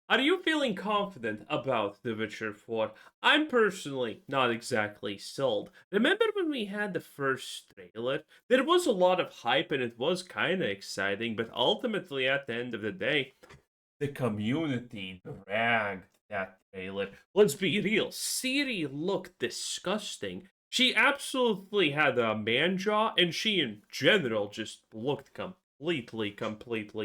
Are you feeling confident about The Witcher 4? I'm personally not exactly sold. Remember when we had the first trailer? There was a lot of hype and it was kind of exciting, but ultimately, at the end of the day, the community dragged that trailer. Let's be real, Ciri looked disgusting. She absolutely had a man jaw, and she in general just looked completely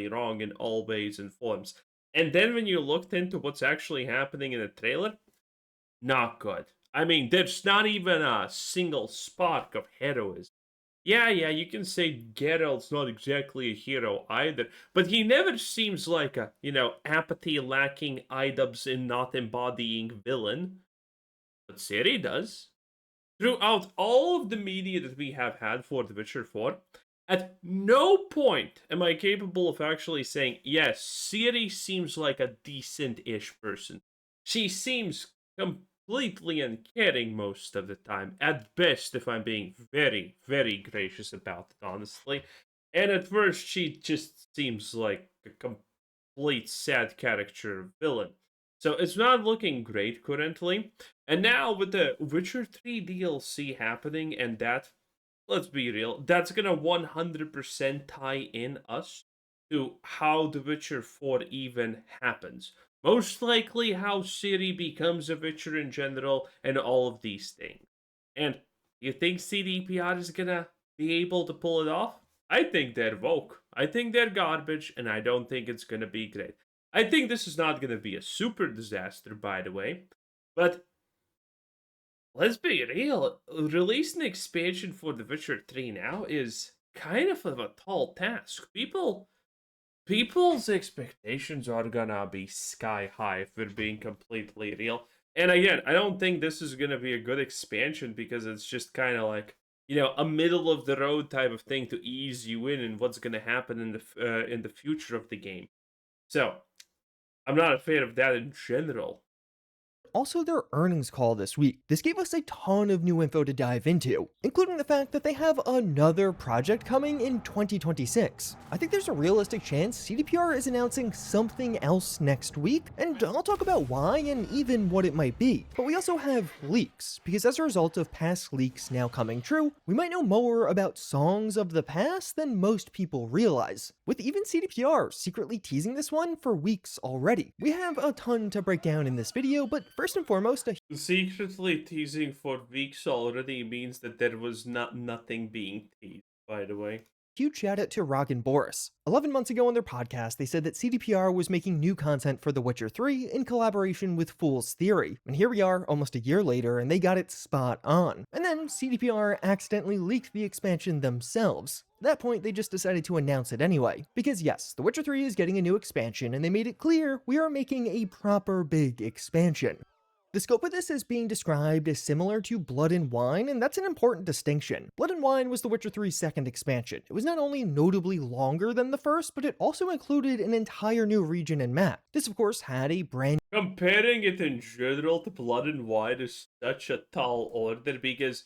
wrong in all ways and forms. And then when you looked into what's actually happening in the trailer, not good. I mean, there's not even a single spark of heroism. Yeah, you can say Geralt's not exactly a hero either, but he never seems like a, apathy lacking, idubs and not embodying villain. But Ciri does. Throughout all of the media that we have had for The Witcher 4, at no point am I capable of actually saying, yes, Ciri seems like a decent-ish person. She seems completely uncaring most of the time, at best, if I'm being very gracious about it, honestly. And at first, she just seems like a complete sad character villain. So it's not looking great currently. And now with the Witcher 3 DLC happening, and that, let's be real, that's gonna 100% tie in us to how The Witcher 4 even happens. Most likely how Ciri becomes a Witcher in general, and all of these things. And you think CDPR is gonna be able to pull it off? I think they're woke. I think they're garbage, and I don't think it's gonna be great. I think this is not gonna be a super disaster, by the way, but let's be real. Releasing an expansion for The Witcher 3 now is kind of a tall task. People's expectations are gonna be sky high if we're being completely real. And again, I don't think this is gonna be a good expansion because it's just kind of like a middle of the road type of thing to ease you in and what's gonna happen in the future of the game. So I'm not a fan of that in general. Also, their earnings call this week. This gave us a ton of new info to dive into, including the fact that they have another project coming in 2026. I think there's a realistic chance CDPR is announcing something else next week, and I'll talk about why and even what it might be. But we also have leaks, because as a result of past leaks now coming true, we might know more about songs of the past than most people realize, with even CDPR secretly teasing this one for weeks already. We have a ton to break down in this video, but first and foremost, a Secretly teasing for weeks already means that there was nothing being teased, by the way. huge shout out to Rog and Boris. 11 months ago on their podcast, they said that CDPR was making new content for The Witcher 3 in collaboration with Fool's Theory. And here we are, almost a year later, and they got it spot on. And then CDPR accidentally leaked the expansion themselves. At that point, they just decided to announce it anyway. Because yes, The Witcher 3 is getting a new expansion, and they made it clear we are making a proper big expansion. The scope of this is being described as similar to Blood and Wine, and that's an important distinction. Blood and Wine was The Witcher 3's second expansion. It was not only notably longer than the first, but it also included an entire new region and map. This, of course, had a brand Comparing it in general to Blood and Wine is such a tall order because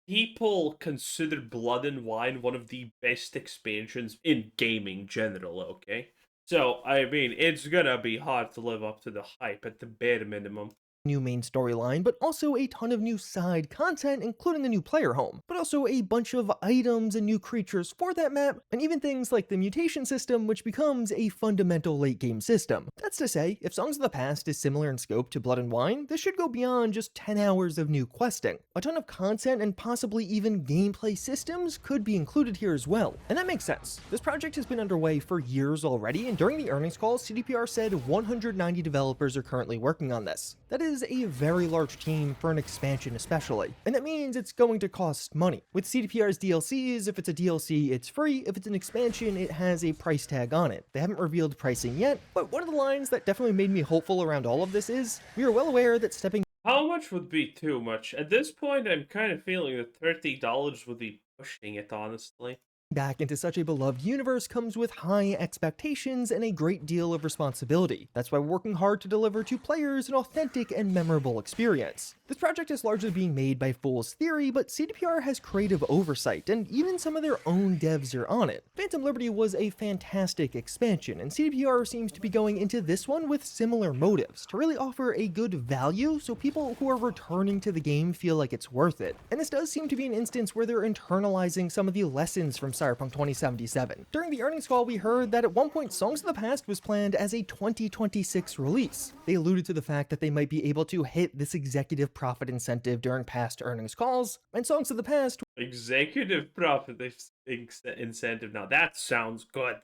people consider Blood and Wine one of the best expansions in gaming general, okay? So, I mean, it's gonna be hard to live up to the hype at the bare minimum. new main storyline, but also a ton of new side content, including a new player home, but also a bunch of items and new creatures for that map, and even things like the mutation system, which becomes a fundamental late game system. That's to say, if Songs of the Past is similar in scope to Blood and Wine, this should go beyond just 10 hours of new questing. A ton of content and possibly even gameplay systems could be included here as well, and that makes sense. This project has been underway for years already, and during the earnings call, CDPR said 190 developers are currently working on this. That is a very large team for an expansion especially, and that means it's going to cost money. With CDPR's DLCs, if it's a DLC, it's free. If it's an expansion, it has a price tag on it. They haven't revealed pricing yet, but one of the lines that definitely made me hopeful around all of this is, we are well aware that stepping How much would be too much? At this point, I'm kind of feeling that $30 would be pushing it, honestly. Back into such a beloved universe comes with high expectations and a great deal of responsibility. That's why we're working hard to deliver to players an authentic and memorable experience. This project is largely being made by Fool's Theory, but CDPR has creative oversight, and even some of their own devs are on it. Phantom Liberty was a fantastic expansion, and CDPR seems to be going into this one with similar motives, to really offer a good value so people who are returning to the game feel like it's worth it. And this does seem to be an instance where they're internalizing some of the lessons from Cyberpunk 2077. During the earnings call, we heard that at one point Songs of the Past was planned as a 2026 release. They alluded to the fact that they might be able to hit this executive profit incentive during past earnings calls, and Songs of the Past Executive profit incentive. Now that sounds good.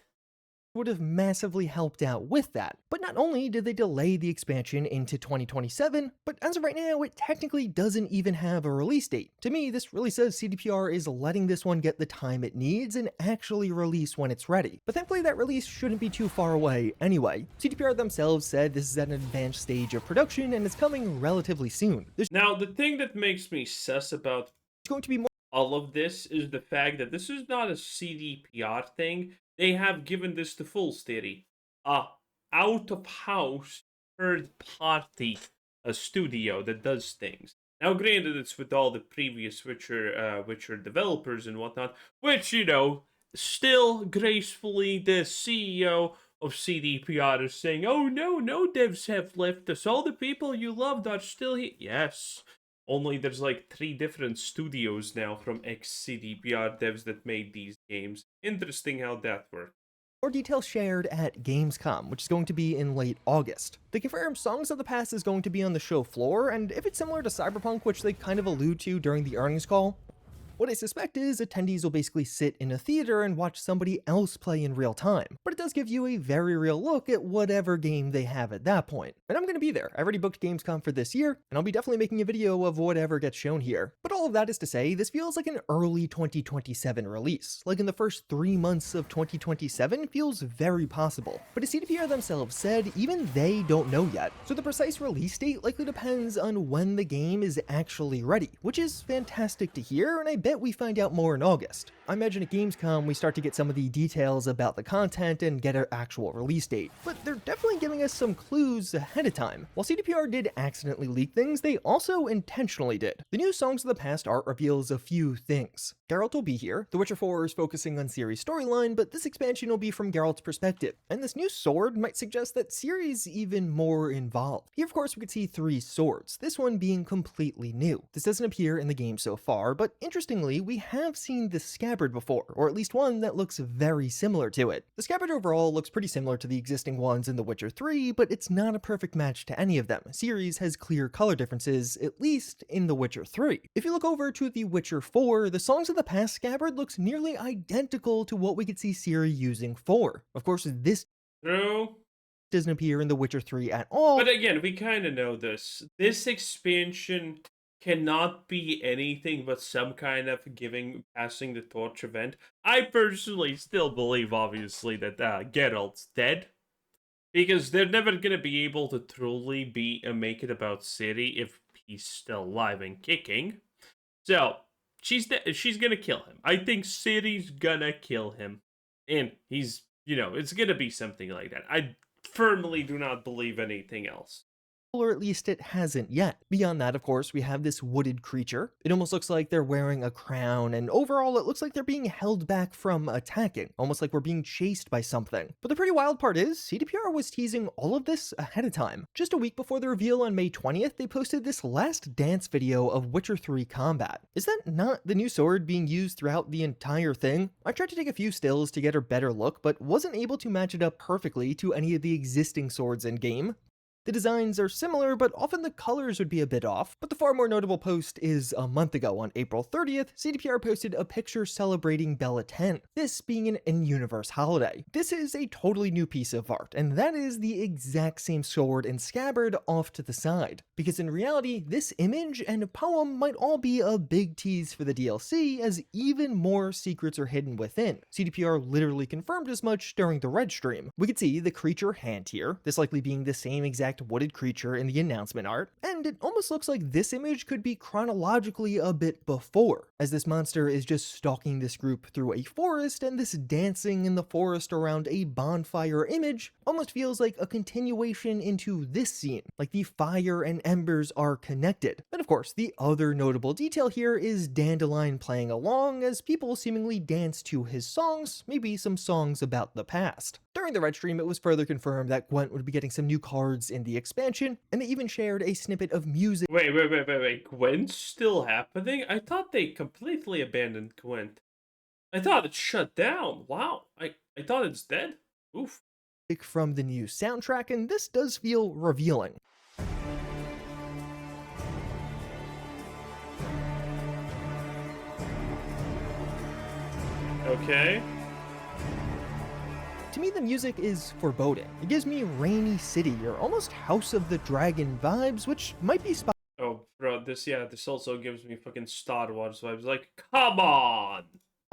would have massively helped out with that. But not only did they delay the expansion into 2027, but as of right now, it technically doesn't even have a release date. To me, this really says CDPR is letting this one get the time it needs and actually release when it's ready. But thankfully, that release shouldn't be too far away anyway. CDPR themselves said this is at an advanced stage of production and it's coming relatively soon. There's Now, the thing that makes me sus about going to be more all of this is the fact that this is not a CDPR thing. They have given this to Fool's Theory, out-of-house, third-party studio that does things. Now, granted, it's with all the previous Witcher developers and whatnot, which, you know, still gracefully the CEO of CDPR is saying, oh no, no devs have left us. All the people you loved are still here. Yes. Only there's like 3 different studios now from ex-CDPR devs that made these games. Interesting how that works. more details shared at Gamescom, which is going to be in late August. They confirmed Songs of the Past is going to be on the show floor, and if it's similar to Cyberpunk, which they kind of allude to during the earnings call, what I suspect is attendees will basically sit in a theater and watch somebody else play in real time, but it does give you a very real look at whatever game they have at that point. And I'm going to be there. I already booked Gamescom for this year, and I'll be definitely making a video of whatever gets shown here. But all of that is to say, this feels like an early 2027 release. Like in the first 3 months of 2027 feels very possible. But as CDPR themselves said, even they don't know yet. So the precise release date likely depends on when the game is actually ready, which is fantastic to hear, and I bet we find out more in August. I imagine at Gamescom we start to get some of the details about the content and get our actual release date, but they're definitely giving us some clues ahead of time. While CDPR did accidentally leak things, they also intentionally did. The new Songs of the Past art reveals a few things. Geralt will be here, The Witcher 4 is focusing on Ciri's storyline, but this expansion will be from Geralt's perspective, and this new sword might suggest that Ciri's even more involved. Here of course we could see 3 swords, this one being completely new. This doesn't appear in the game so far, but interestingly, we have seen the scabbard before, or at least one that looks very similar to it. The scabbard overall looks pretty similar to the existing ones in The Witcher 3, but it's not a perfect match to any of them. Ciri's has clear color differences, at least in The Witcher 3. If you look over to The Witcher 4, the Songs of the Past scabbard looks nearly identical to what we could see Ciri using 4. Of course, this True. doesn't appear in The Witcher 3 at all. But again, we kind of know this. This expansion cannot be anything but some kind of passing the torch event. I personally still believe, obviously, that Geralt's dead. Because they're never going to be able to truly make it about Ciri if he's still alive and kicking. So, she's going to kill him. I think Ciri's going to kill him. And he's, you know, it's going to be something like that. I firmly do not believe anything else. Or at least it hasn't yet. Beyond that, of course, we have this wooded creature. It almost looks like they're wearing a crown, and overall it looks like they're being held back from attacking, almost like we're being chased by something. But the pretty wild part is, CDPR was teasing all of this ahead of time. Just a week before the reveal on May 20th, they posted this last dance video of Witcher 3 combat. Is that not the new sword being used throughout the entire thing? I tried to take a few stills to get a better look, but wasn't able to match it up perfectly to any of the existing swords in game. The designs are similar, but often the colors would be a bit off. But the far more notable post is a month ago on April 30th, CDPR posted a picture celebrating Bella 10, this being an in-universe holiday. This is a totally new piece of art, and that is the exact same sword and scabbard off to the side. Because in reality, this image and poem might all be a big tease for the DLC, as even more secrets are hidden within. CDPR literally confirmed as much during the Red stream. We could see the creature hand here, this likely being the same exact exact wooded creature in the announcement art, and it almost looks like this image could be chronologically a bit before, as this monster is just stalking this group through a forest, and this dancing in the forest around a bonfire image almost feels like a continuation into this scene, like the fire and embers are connected. And of course, the other notable detail here is Dandelion playing along as people seemingly dance to his songs, maybe some songs about the past. During the Red Stream, it was further confirmed that Gwent would be getting some new cards in the expansion, and they even shared a snippet of music. Wait. Gwent's still happening? I thought they completely abandoned Gwent. I thought it shut down. Wow. I thought it's dead. Oof. From the new soundtrack, and this does feel revealing. Okay. To me, the music is foreboding. It gives me Rainy City or almost House of the Dragon vibes, which might be Oh, bro, this also gives me fucking Star Wars vibes. Like, come on!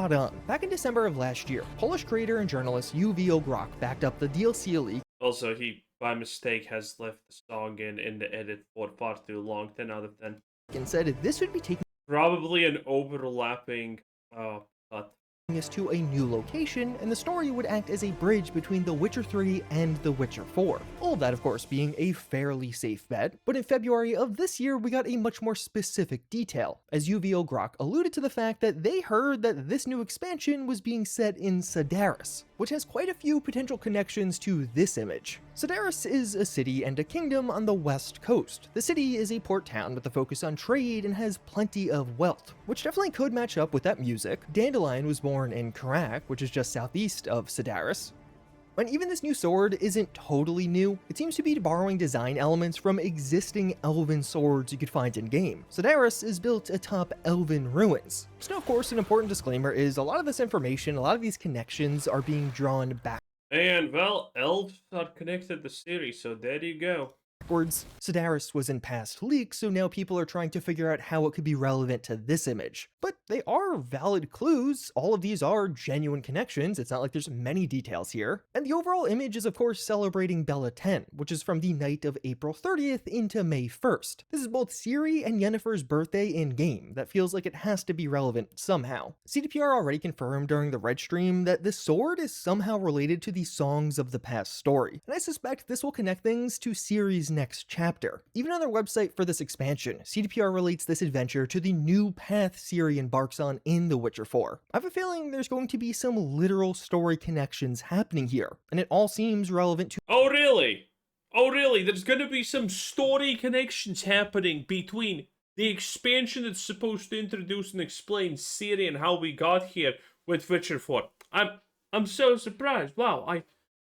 spot on. Back in December of last year, Polish creator and journalist Uwe Grok backed up the DLC leak. Also, he, by mistake, has left the song in the edit for far too long, 10 out of 10. And said this would be taking Probably an overlapping, cut. us to a new location, and the story would act as a bridge between The Witcher 3 and The Witcher 4. All of that, of course, being a fairly safe bet, but in February of this year, we got a much more specific detail, as Uwe Grok alluded to the fact that they heard that this new expansion was being set in Sedaris, which has quite a few potential connections to this image. Sedaris is a city and a kingdom on the west coast. The city is a port town with a focus on trade and has plenty of wealth, which definitely could match up with that music. Dandelion was born in Karak, which is just southeast of Sedaris. And even this new sword isn't totally new. It seems to be borrowing design elements from existing elven swords you could find in-game. Sedaris is built atop elven ruins. So of course, an important disclaimer is a lot of this information, a lot of these connections are being drawn And, well, elves are connected to Siri, so there you go. backwards. Sedaris was in past leaks, so now people are trying to figure out how it could be relevant to this image. But they are valid clues. All of these are genuine connections. It's not like there's many details here. And the overall image is of course celebrating Bella 10, which is from the night of April 30th into May 1st. This is both Ciri and Yennefer's birthday in-game. That feels like it has to be relevant somehow. CDPR already confirmed during the Red Stream that the sword is somehow related to the songs of the past story, and I suspect this will connect things to Ciri's next chapter. Even on their website for this expansion, CDPR relates this adventure to the new path Ciri embarks on in The Witcher 4. I have a feeling there's going to be some literal story connections happening here, and it all seems relevant to— Oh, really? Oh, really? There's gonna be some story connections happening between the expansion that's supposed to introduce and explain Ciri and how we got here with Witcher 4. I'm so surprised. Wow,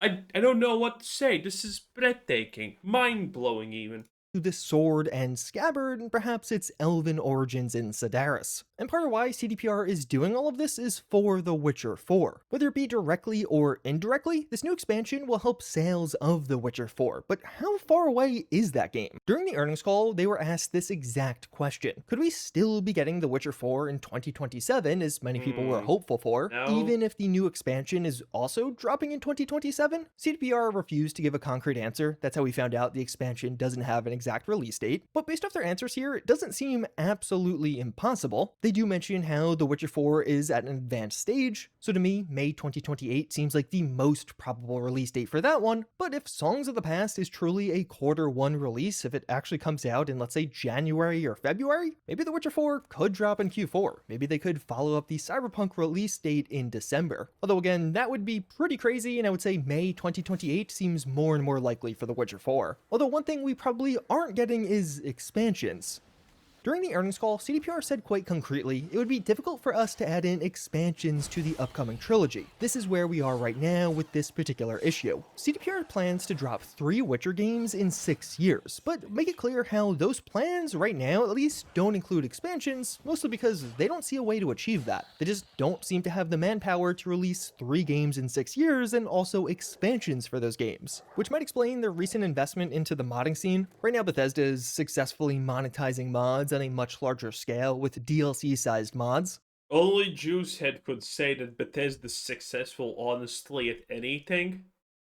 I don't know what to say. This is breathtaking. Mind-blowing, even. this sword and scabbard, and perhaps its elven origins in Sedaris. And part of why CDPR is doing all of this is for The Witcher 4. Whether it be directly or indirectly, this new expansion will help sales of The Witcher 4, but how far away is that game? During the earnings call, they were asked this exact question. Could we still be getting The Witcher 4 in 2027, as many people were hopeful for, even if the new expansion is also dropping in 2027? CDPR refused to give a concrete answer. That's how we found out the expansion doesn't have an exact release date, but based off their answers here, it doesn't seem absolutely impossible. They do mention how The Witcher 4 is at an advanced stage, so to me, May 2028 seems like the most probable release date for that one, but if Songs of the Past is truly a Q1 release, if it actually comes out in, let's say, January or February, maybe The Witcher 4 could drop in Q4. Maybe they could follow up the cyberpunk release date in December. Although again, that would be pretty crazy, and I would say May 2028 seems more and more likely for The Witcher 4. Although one thing we probably aren't getting is expansions. During the earnings call, CDPR said quite concretely, it would be difficult for us to add in expansions to the upcoming trilogy. This is where we are right now with this particular issue. CDPR plans to drop 3 Witcher games in 6 years, but make it clear how those plans right now at least don't include expansions, mostly because they don't see a way to achieve that. They just don't seem to have the manpower to release 3 games in 6 years and also expansions for those games, which might explain their recent investment into the modding scene. Right now, Bethesda is successfully monetizing mods on a much larger scale with DLC-sized mods. Only Juicehead could say that Bethesda's successful honestly at anything.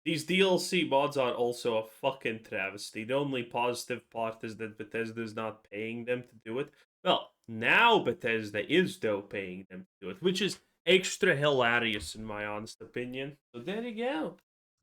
These DLC mods are also a fucking travesty. The only positive part is that Bethesda is not paying them to do it. Well, now Bethesda is though paying them to do it, which is extra hilarious in my honest opinion. So there you go.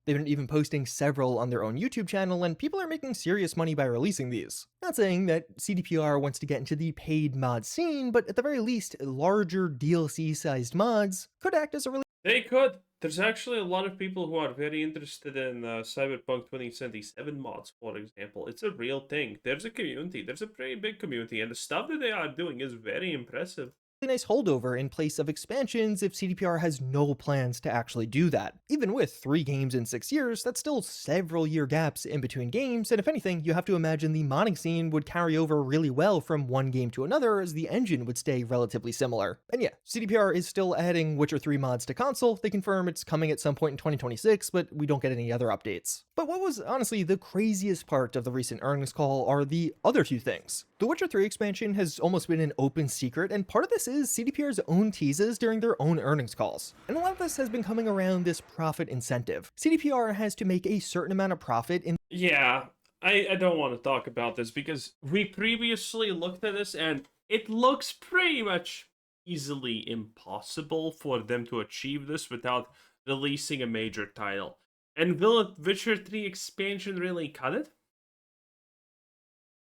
They've been even posting several on their own YouTube channel, and people are making serious money by releasing these. Not saying that CDPR wants to get into the paid mod scene, but at the very least, larger DLC sized mods could act as a really They could. There's actually a lot of people who are very interested in Cyberpunk 2077 mods, for example. It's a real thing. There's a community. There's a pretty big community, and the stuff that they are doing is very impressive. nice holdover in place of expansions if CDPR has no plans to actually do that. Even with 3 games in 6 years, that's still several year gaps in between games, and if anything, you have to imagine the modding scene would carry over really well from one game to another as the engine would stay relatively similar. And yeah, CDPR is still adding Witcher 3 mods to console. They confirm it's coming at some point in 2026, but we don't get any other updates. But what was honestly the craziest part of the recent earnings call are the other 2 things. The Witcher 3 expansion has almost been an open secret, and part of this is CDPR's own teases during their own earnings calls. And a lot of this has been coming around this profit incentive. CDPR has to make a certain amount of profit in Yeah, I don't want to talk about this because we previously looked at this and it looks pretty much easily impossible for them to achieve this without releasing a major title. And will a Witcher 3 expansion really cut it?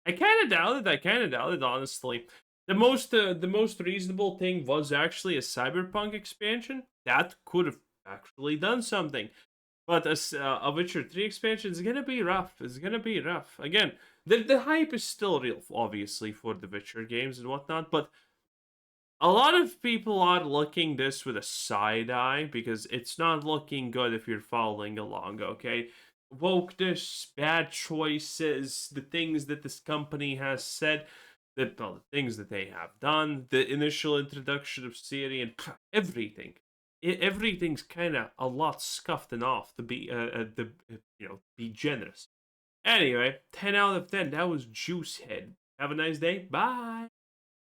I kind of doubt it, honestly. The most reasonable thing was actually a Cyberpunk expansion. That could have actually done something. But a Witcher 3 expansion is gonna be rough. It's gonna be rough. Again, the hype is still real, obviously, for the Witcher games and whatnot, but a lot of people are looking this with a side eye because it's not looking good if you're following along, okay? Wokeness, bad choices, the things that this company has said, the things that they have done, the initial introduction of Siri, and everything. Everything's kind of a lot scuffed and off to be, be generous. Anyway, 10 out of 10. That was Juicehead. Have a nice day. Bye.